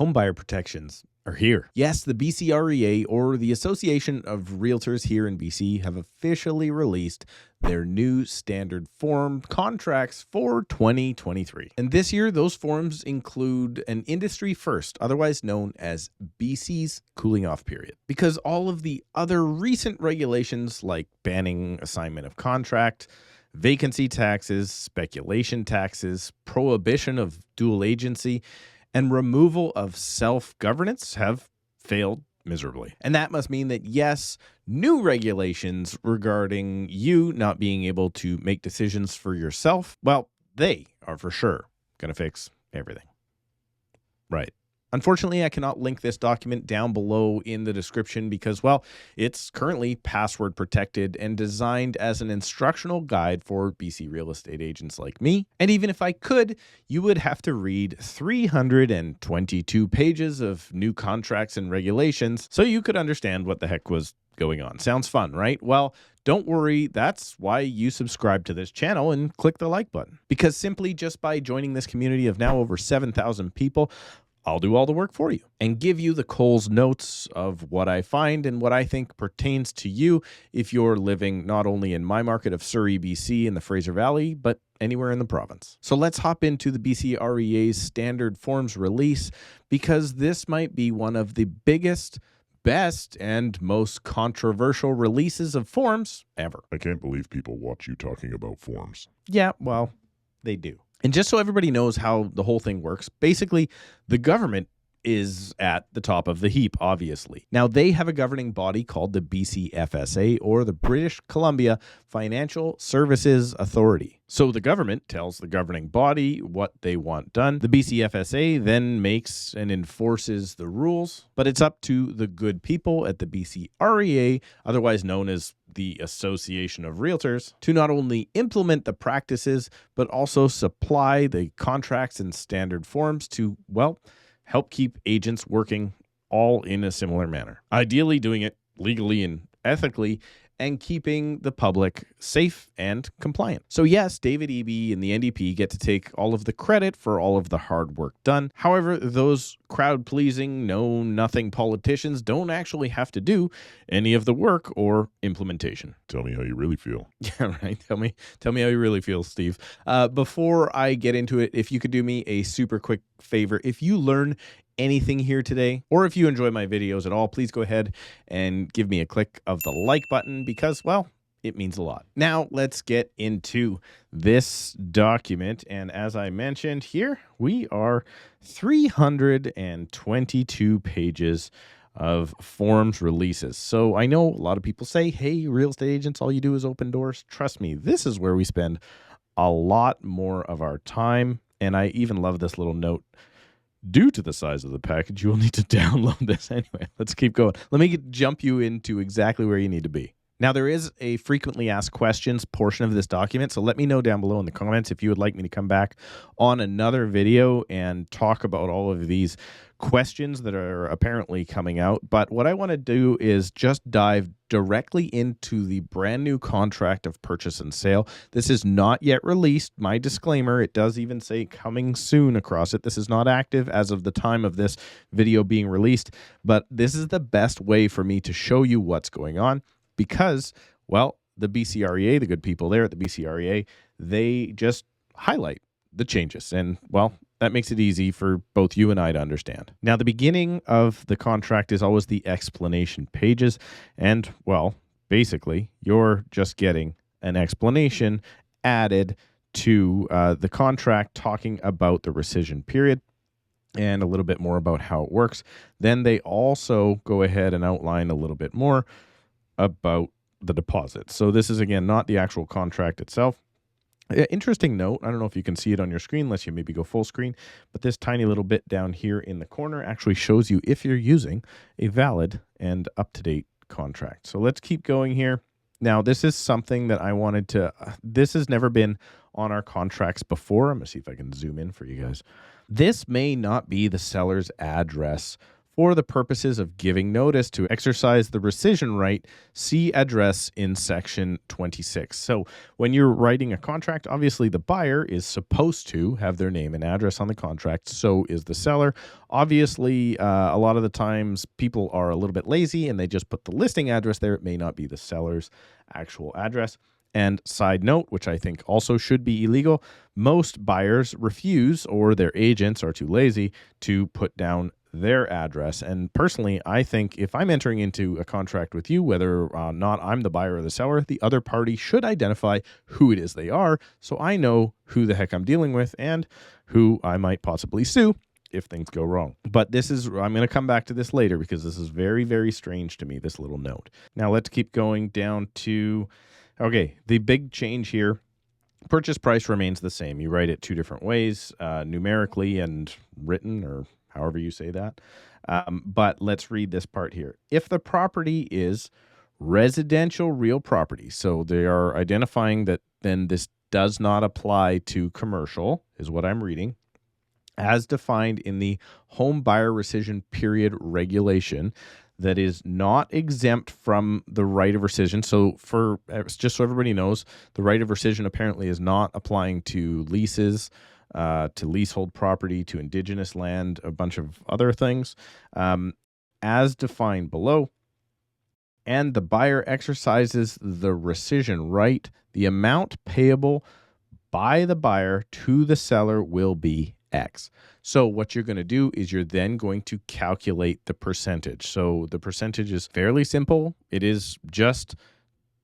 Homebuyer protections are here. Yes, the BCREA, or the Association of Realtors here in BC, have officially released their new standard form contracts for 2023. And this year, those forms include an industry first, otherwise known as BC's cooling off period. Because all of the other recent regulations like banning assignment of contract, vacancy taxes, speculation taxes, prohibition of dual agency, and removal of self-governance have failed miserably. And that must mean that, yes, new regulations regarding you not being able to make decisions for yourself, well, they are for sure going to fix everything. Right. Unfortunately, I cannot link this document down below in the description because, well, it's currently password protected and designed as an instructional guide for BC real estate agents like me. And even if I could, you would have to read 322 pages of new contracts and regulations so you could understand what the heck was going on. Sounds fun, right? Well, don't worry. That's why you subscribe to this channel and click the like button. Because simply just by joining this community of now over 7,000 people, I'll do all the work for you and give you the Coles notes of what I find and what I think pertains to you if you're living not only in my market of Surrey, BC, in the Fraser Valley, but anywhere in the province. So let's hop into the BCREA's standard forms release because this might be one of the biggest, best, and most controversial releases of forms ever. I can't believe people watch you talking about forms. Yeah, well, they do. And just so everybody knows how the whole thing works, basically, the government is at the top of the heap, obviously. Now, they have a governing body called the BCFSA, or the British Columbia Financial Services Authority. So the government tells the governing body what they want done. The BCFSA then makes and enforces the rules, but it's up to the good people at the BCREA, otherwise known as the Association of Realtors, to not only implement the practices, but also supply the contracts and standard forms to, well, help keep agents working all in a similar manner. Ideally doing it legally and ethically and keeping the public safe and compliant. So yes, David Eby and the NDP get to take all of the credit for all of the hard work done. However, those crowd-pleasing, know-nothing politicians don't actually have to do any of the work or implementation. Tell me how you really feel. Yeah, right. Tell me how you really feel, Steve. Before I get into it, if you could do me a super quick favor, if you learn anything here today, or if you enjoy my videos at all, please go ahead and give me a click of the like button because, well, it means a lot. Now, let's get into this document. And as I mentioned here, we are 322 pages of forms releases. So I know a lot of people say, hey, real estate agents, all you do is open doors. Trust me, this is where we spend a lot more of our time. And I even love this little note. Due to the size of the package, you will need to download this. Anyway, let's keep going. Let me jump you into exactly where you need to be. Now, there is a frequently asked questions portion of this document, so let me know down below in the comments if you would like me to come back on another video and talk about all of these questions that are apparently coming out. But what I want to do is just dive directly into the brand new contract of purchase and sale. This is not yet released. My disclaimer, it does even say coming soon across it. This is not active as of the time of this video being released, but this is the best way for me to show you what's going on because, well, the BCREA, the good people there at the BCREA, they just highlight the changes. And, well, that makes it easy for both you and I to understand. Now, the beginning of the contract is always the explanation pages. And, well, basically, you're just getting an explanation added to the contract talking about the rescission period and a little bit more about how it works. Then they also go ahead and outline a little bit more about the deposit. So this is, again, not the actual contract itself. Interesting note, I don't know if you can see it on your screen unless you maybe go full screen, but this tiny little bit down here in the corner actually shows you if you're using a valid and up-to-date contract. So let's keep going here. Now, this is something that I wanted to, this has never been on our contracts before. I'm going to see if I can zoom in for you guys. This may not be the seller's address For the purposes of giving notice to exercise the rescission right, see address in section 26. So when you're writing a contract, obviously the buyer is supposed to have their name and address on the contract. So is the seller. Obviously, a lot of the times people are a little bit lazy and they just put the listing address there. It may not be the seller's actual address. And side note, which I think also should be illegal, most buyers refuse, or their agents are too lazy to put down their address. And personally, I think if I'm entering into a contract with you, whether or not I'm the buyer or the seller, the other party should identify who it is they are, so I know who the heck I'm dealing with and who I might possibly sue if things go wrong. But I'm going to come back to this later because this is very, very strange to me, this little note. Now let's keep going down to, okay, the big change here. Purchase price remains the same. You write it two different ways, numerically and written, or however you say that. But let's read this part here. If the property is residential real property, so they are identifying that then this does not apply to commercial, is what I'm reading, as defined in the home buyer rescission period regulation, that is not exempt from the right of rescission. So just so everybody knows, the right of rescission apparently is not applying to leases, to leasehold property, to indigenous land, a bunch of other things, as defined below. And the buyer exercises the rescission right, the amount payable by the buyer to the seller will be X. So what you're going to do is you're then going to calculate the percentage. So the percentage is fairly simple. It is just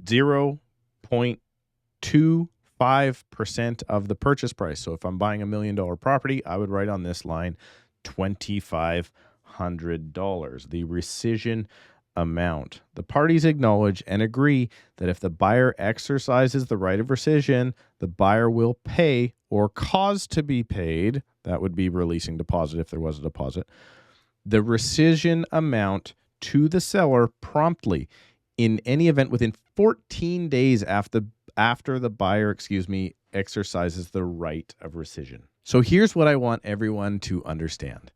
0.25% of the purchase price. So if I'm buying $1 million property, I would write on this line $2,500, the rescission amount. The parties acknowledge and agree that if the buyer exercises the right of rescission, the buyer will pay or cause to be paid, that would be releasing deposit if there was a deposit, the rescission amount to the seller promptly in any event within 14 days after the buyer, exercises the right of rescission. So here's what I want everyone to understand.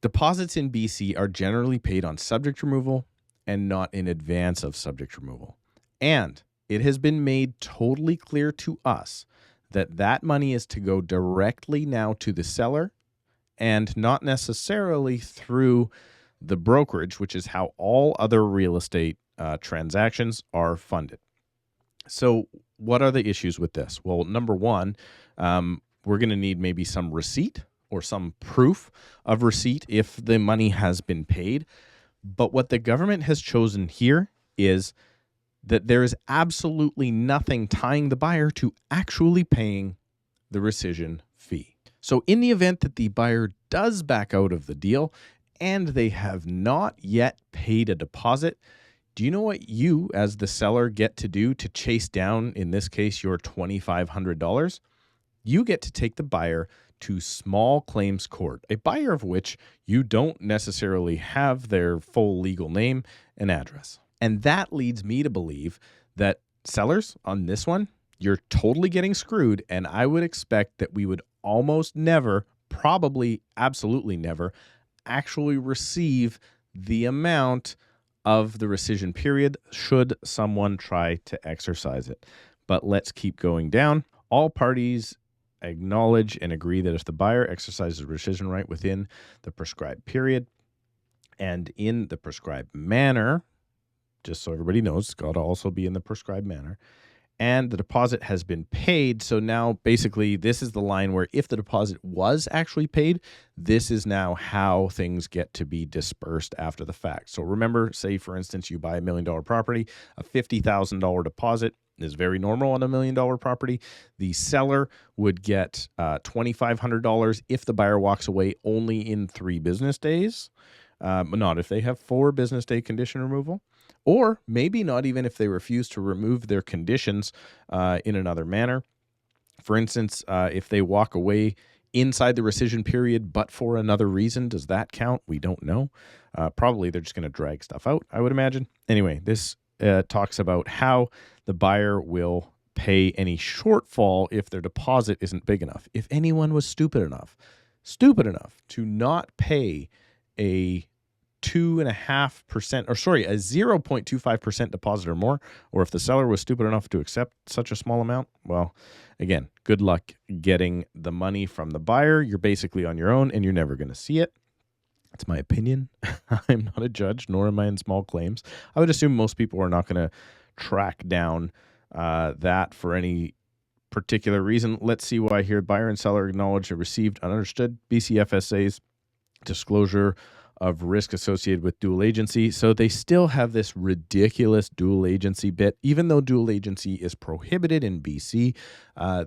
Deposits in BC are generally paid on subject removal and not in advance of subject removal. And it has been made totally clear to us that that money is to go directly now to the seller and not necessarily through the brokerage, which is how all other real estate transactions are funded. So what are the issues with this? Well, number one, we're going to need maybe some receipt or some proof of receipt if the money has been paid. But what the government has chosen here is that there is absolutely nothing tying the buyer to actually paying the rescission fee. So in the event that the buyer does back out of the deal and they have not yet paid a deposit, do you know what you as the seller get to do to chase down, in this case, your $2,500? You get to take the buyer to small claims court, a buyer of which you don't necessarily have their full legal name and address. And that leads me to believe that sellers on this one, you're totally getting screwed. And I would expect that we would almost never, probably absolutely never, actually receive the amount of the rescission period should someone try to exercise it. But let's keep going down. All parties acknowledge and agree that if the buyer exercises rescission right within the prescribed period and in the prescribed manner, just so everybody knows, it's got to also be in the prescribed manner, and the deposit has been paid. So now basically this is the line where if the deposit was actually paid, this is now how things get to be dispersed after the fact. So remember, say for instance, you buy $1 million property, a $50,000 deposit is very normal on $1 million property. The seller would get $2,500 if the buyer walks away only in 3 business days, but not if they have 4 business day condition removal, or maybe not even if they refuse to remove their conditions in another manner. For instance, if they walk away inside the rescission period, but for another reason, does that count? We don't know. Probably they're just going to drag stuff out, I would imagine. Anyway, this talks about how the buyer will pay any shortfall if their deposit isn't big enough. If anyone was stupid enough to not pay a 2.5%, or sorry, a 0.25% deposit or more, or if the seller was stupid enough to accept such a small amount, well, again, good luck getting the money from the buyer. You're basically on your own and you're never going to see it. That's my opinion. I'm not a judge, nor am I in small claims. I would assume most people are not going to track down that for any particular reason. Let's see why here. Buyer and seller acknowledged and received and understood BCFSA's disclosure of risk associated with dual agency. So they still have this ridiculous dual agency bit. Even though dual agency is prohibited in BC,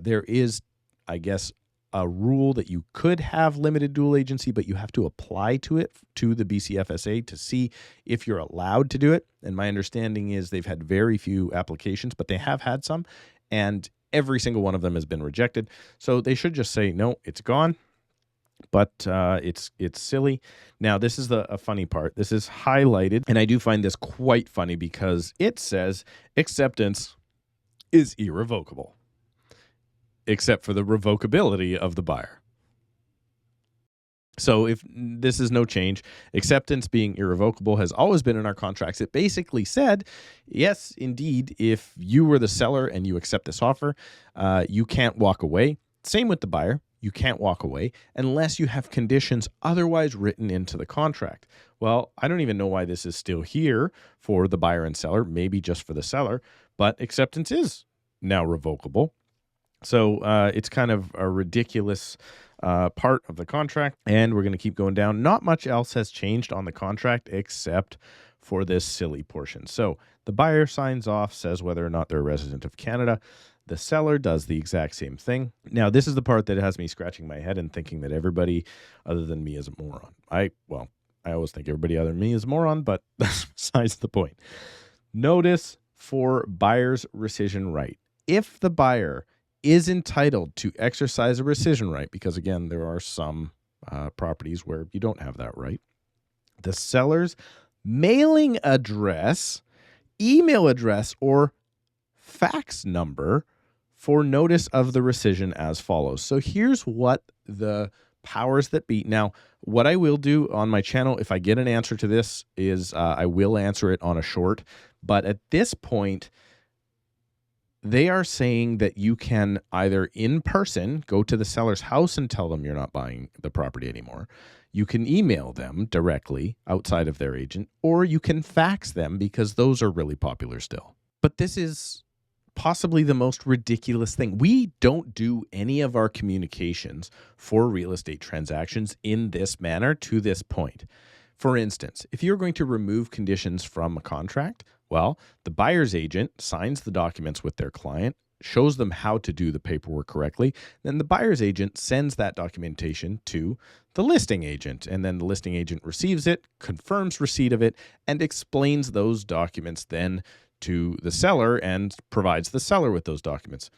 there is, I guess, a rule that you could have limited dual agency, but you have to apply to it to the BCFSA to see if you're allowed to do it. And my understanding is they've had very few applications, but they have had some, and every single one of them has been rejected. So they should just say, no, it's gone. But it's silly. Now, this is a funny part. This is highlighted, and I do find this quite funny because it says acceptance is irrevocable, except for the revocability of the buyer. So if this is no change, acceptance being irrevocable has always been in our contracts. It basically said, yes, indeed, if you were the seller and you accept this offer, you can't walk away. Same with the buyer. You can't walk away unless you have conditions otherwise written into the contract. Well, I don't even know why this is still here for the buyer and seller, maybe just for the seller, but acceptance is now revocable. So it's kind of a ridiculous part of the contract, and we're going to keep going down. Not much else has changed on the contract except for this silly portion. So the buyer signs off, says whether or not they're a resident of Canada. The seller does the exact same thing. Now, this is the part that has me scratching my head and thinking that everybody other than me is a moron. I always think everybody other than me is a moron, but that's besides the point. Notice for buyer's rescission right. If the buyer is entitled to exercise a rescission right, because again, there are some properties where you don't have that right, the seller's mailing address, email address, or fax number for notice of the rescission as follows. So here's what the powers that be. Now, what I will do on my channel, if I get an answer to this, is I will answer it on a short. But at this point, they are saying that you can either in person go to the seller's house and tell them you're not buying the property anymore. You can email them directly outside of their agent, or you can fax them because those are really popular still. But this is possibly the most ridiculous thing. We don't do any of our communications for real estate transactions in this manner to this point. For instance, if you're going to remove conditions from a contract, well, the buyer's agent signs the documents with their client, shows them how to do the paperwork correctly. Then the buyer's agent sends that documentation to the listing agent, and then the listing agent receives it, confirms receipt of it, and explains those documents then to the seller and provides the seller with those documents.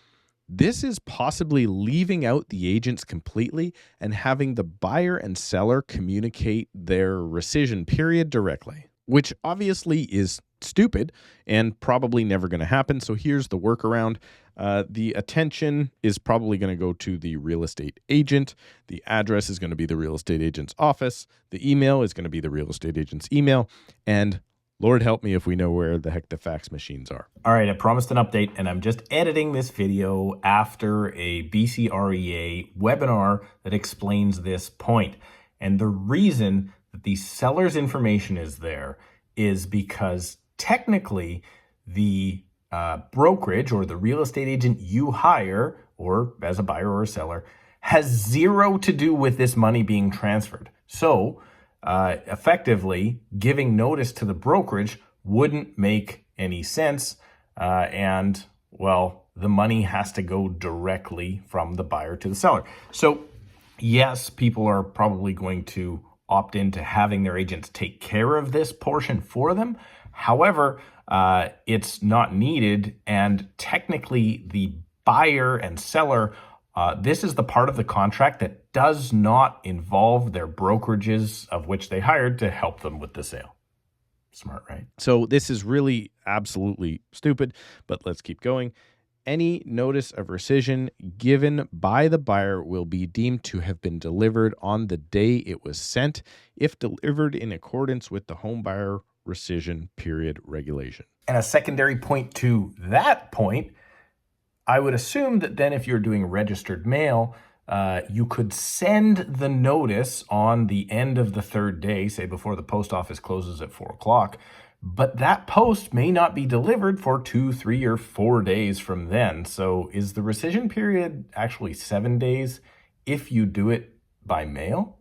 This is possibly leaving out the agents completely and having the buyer and seller communicate their rescission period directly, which obviously is stupid and probably never going to happen. So here's the workaround. The attention is probably going to go to the real estate agent. The address is going to be the real estate agent's office. The email is going to be the real estate agent's email. And Lord help me if we know where the heck the fax machines are. All right, I promised an update, and I'm just editing this video after a BCREA webinar that explains this point. And the reason that the seller's information is there is because technically the brokerage or the real estate agent you hire, or as a buyer or a seller, has zero to do with this money being transferred. So effectively, giving notice to the brokerage wouldn't make any sense. And, well, the money has to go directly from the buyer to the seller. So, yes, people are probably going to opt into having their agents take care of this portion for them. However, it's not needed. And technically, the buyer and seller, this is the part of the contract that does not involve their brokerages of which they hired to help them with the sale. Smart, right? So this is really absolutely stupid, but let's keep going. Any notice of rescission given by the buyer will be deemed to have been delivered on the day it was sent, if delivered in accordance with the home buyer rescission period regulation. And a secondary point to that point, I would assume that then if you're doing registered mail, you could send the notice on the end of the third day, say before the post office closes at 4 o'clock, but that post may not be delivered for 2, 3, or 4 days from then. So is the rescission period actually 7 days if you do it by mail?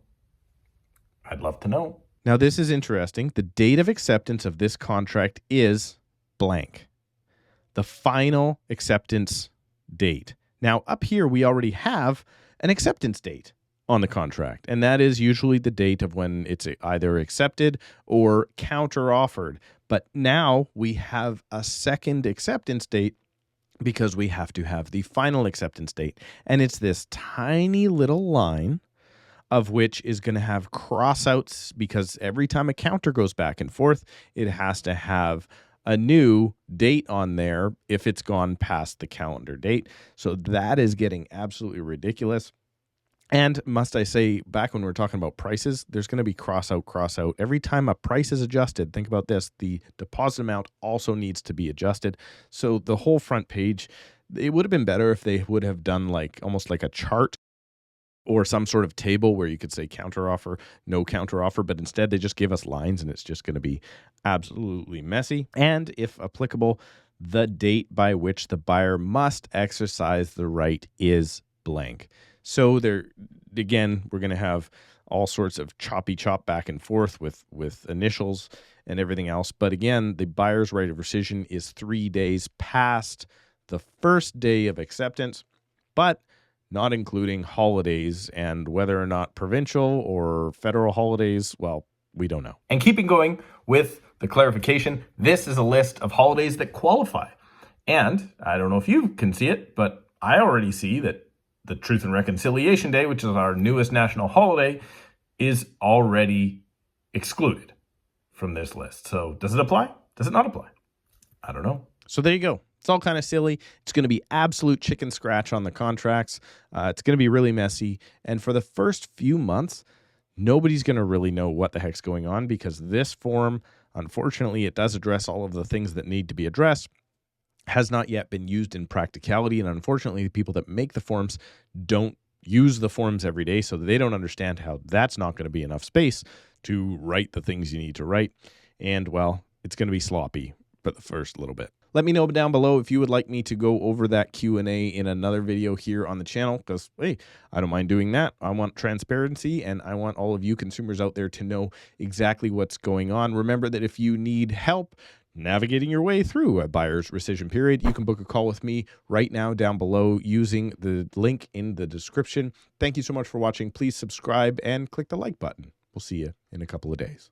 I'd love to know. Now, this is interesting. The date of acceptance of this contract is blank. The final acceptance date. Now, up here, we already have an acceptance date on the contract, and that is usually the date of when it's either accepted or counter-offered. But now we have a second acceptance date because we have to have the final acceptance date. And it's this tiny little line of which is going to have crossouts because every time a counter goes back and forth, it has to have a new date on there if it's gone past the calendar date. So that is getting absolutely ridiculous. And must I say, back when we were talking about prices, there's going to be cross out. Every time a price is adjusted, think about this, the deposit amount also needs to be adjusted. So the whole front page, it would have been better if they would have done like almost like a chart or some sort of table where you could say counteroffer, no counteroffer, but instead they just give us lines and it's just going to be absolutely messy. And if applicable, the date by which the buyer must exercise the right is blank. So there, again, we're going to have all sorts of choppy chop back and forth with initials and everything else. But again, the buyer's right of rescission is 3 days past the first day of acceptance, but not including holidays, and whether or not provincial or federal holidays, well, we don't know. And keeping going with the clarification, this is a list of holidays that qualify. And I don't know if you can see it, but I already see that the Truth and Reconciliation Day, which is our newest national holiday, is already excluded from this list. So does it apply? Does it not apply? I don't know. So there you go. It's all kind of silly. It's going to be absolute chicken scratch on the contracts. It's going to be really messy. And for the first few months, nobody's going to really know what the heck's going on because this form, unfortunately, it does address all of the things that need to be addressed, has not yet been used in practicality. And unfortunately, the people that make the forms don't use the forms every day, so they don't understand how that's not going to be enough space to write the things you need to write. And, well, it's going to be sloppy for the first little bit. Let me know down below if you would like me to go over that Q&A in another video here on the channel, because, hey, I don't mind doing that. I want transparency, and I want all of you consumers out there to know exactly what's going on. Remember that if you need help navigating your way through a buyer's rescission period, you can book a call with me right now down below using the link in the description. Thank you so much for watching. Please subscribe and click the like button. We'll see you in a couple of days.